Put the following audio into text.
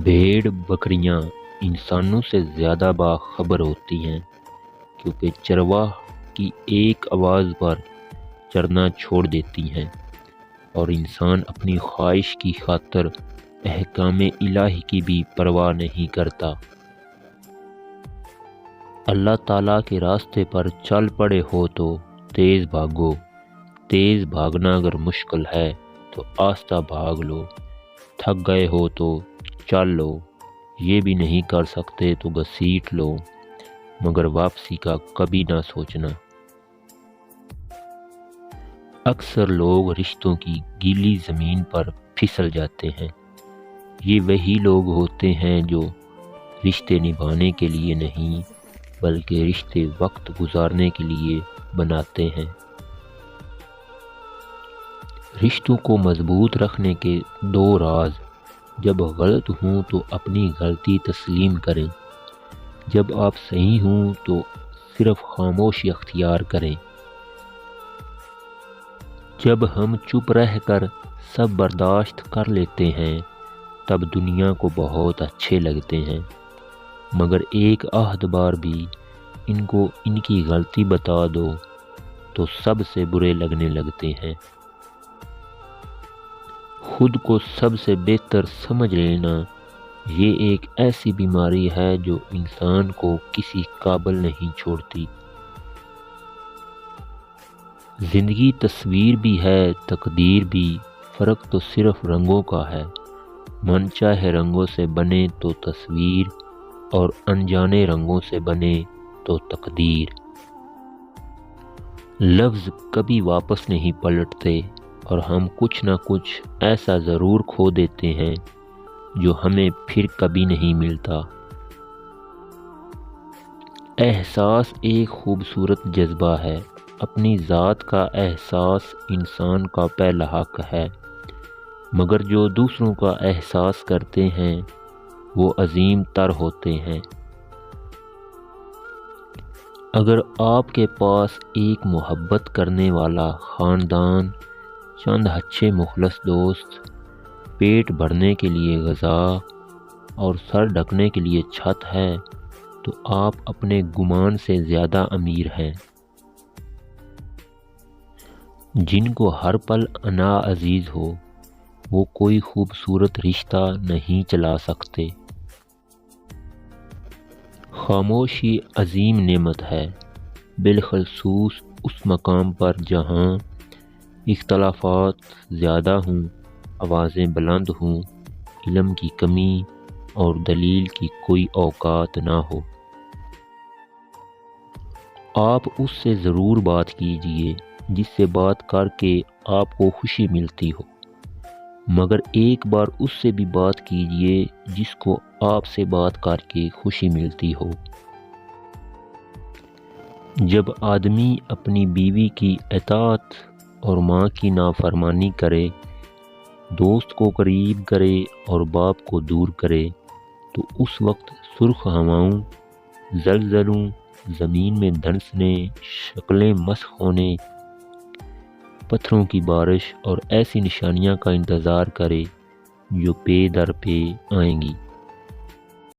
بھیڑ بکریاں انسانوں سے زیادہ باخبر ہوتی ہیں کیونکہ چرواہ کی ایک آواز پر چرنا چھوڑ دیتی ہیں اور انسان اپنی خواہش کی خاطر احکام الہی کی بھی پرواہ نہیں کرتا۔ اللہ تعالیٰ کے راستے پر چل پڑے ہو تو تیز بھاگو، تیز بھاگنا اگر مشکل ہے تو آہستہ بھاگ لو، تھک گئے ہو تو چل لو، یہ بھی نہیں کر سکتے تو گھسیٹ لو، مگر واپسی کا کبھی نہ سوچنا۔ اکثر لوگ رشتوں کی گیلی زمین پر پھسل جاتے ہیں۔ یہ وہی لوگ ہوتے ہیں جو رشتے نبھانے کے لیے نہیں بلکہ رشتے وقت گزارنے کے لیے بناتے ہیں۔ رشتوں کو مضبوط رکھنے کے دو راز: جب غلط ہوں تو اپنی غلطی تسلیم کریں، جب آپ صحیح ہوں تو صرف خاموشی اختیار کریں۔ جب ہم چپ رہ کر سب برداشت کر لیتے ہیں تب دنیا کو بہت اچھے لگتے ہیں، مگر ایک آدھ بار بھی ان کو ان کی غلطی بتا دو تو سب سے برے لگنے لگتے ہیں۔ خود کو سب سے بہتر سمجھ لینا یہ ایک ایسی بیماری ہے جو انسان کو کسی قابل نہیں چھوڑتی۔ زندگی تصویر بھی ہے، تقدیر بھی، فرق تو صرف رنگوں کا ہے۔ من چاہے رنگوں سے بنے تو تصویر اور انجانے رنگوں سے بنے تو تقدیر۔ لفظ کبھی واپس نہیں پلٹتے اور ہم کچھ نہ کچھ ایسا ضرور کھو دیتے ہیں جو ہمیں پھر کبھی نہیں ملتا۔ احساس ایک خوبصورت جذبہ ہے۔ اپنی ذات کا احساس انسان کا پہلا حق ہے، مگر جو دوسروں کا احساس کرتے ہیں وہ عظیم تر ہوتے ہیں۔ اگر آپ کے پاس ایک محبت کرنے والا خاندان، چند اچھے مخلص دوست، پیٹ بھرنے کے لیے غذا اور سر ڈھکنے کے لیے چھت ہے تو آپ اپنے گمان سے زیادہ امیر ہیں۔ جن کو ہر پل انا عزیز ہو وہ کوئی خوبصورت رشتہ نہیں چلا سکتے۔ خاموشی عظیم نعمت ہے، بالخصوص اس مقام پر جہاں اختلافات زیادہ ہوں، آوازیں بلند ہوں، علم کی کمی اور دلیل کی کوئی اوقات نہ ہو۔ آپ اس سے ضرور بات کیجئے جس سے بات کر کے آپ کو خوشی ملتی ہو، مگر ایک بار اس سے بھی بات کیجئے جس کو آپ سے بات کر کے خوشی ملتی ہو۔ جب آدمی اپنی بیوی کی اطاعت اور ماں کی نافرمانی کرے، دوست کو قریب کرے اور باپ کو دور کرے تو اس وقت سرخ ہواؤں، زلزلوں، زمین میں دھنسنے، شکلیں مسخ ہونے، پتھروں کی بارش اور ایسی نشانیاں کا انتظار کرے جو پے در پے آئیں گی۔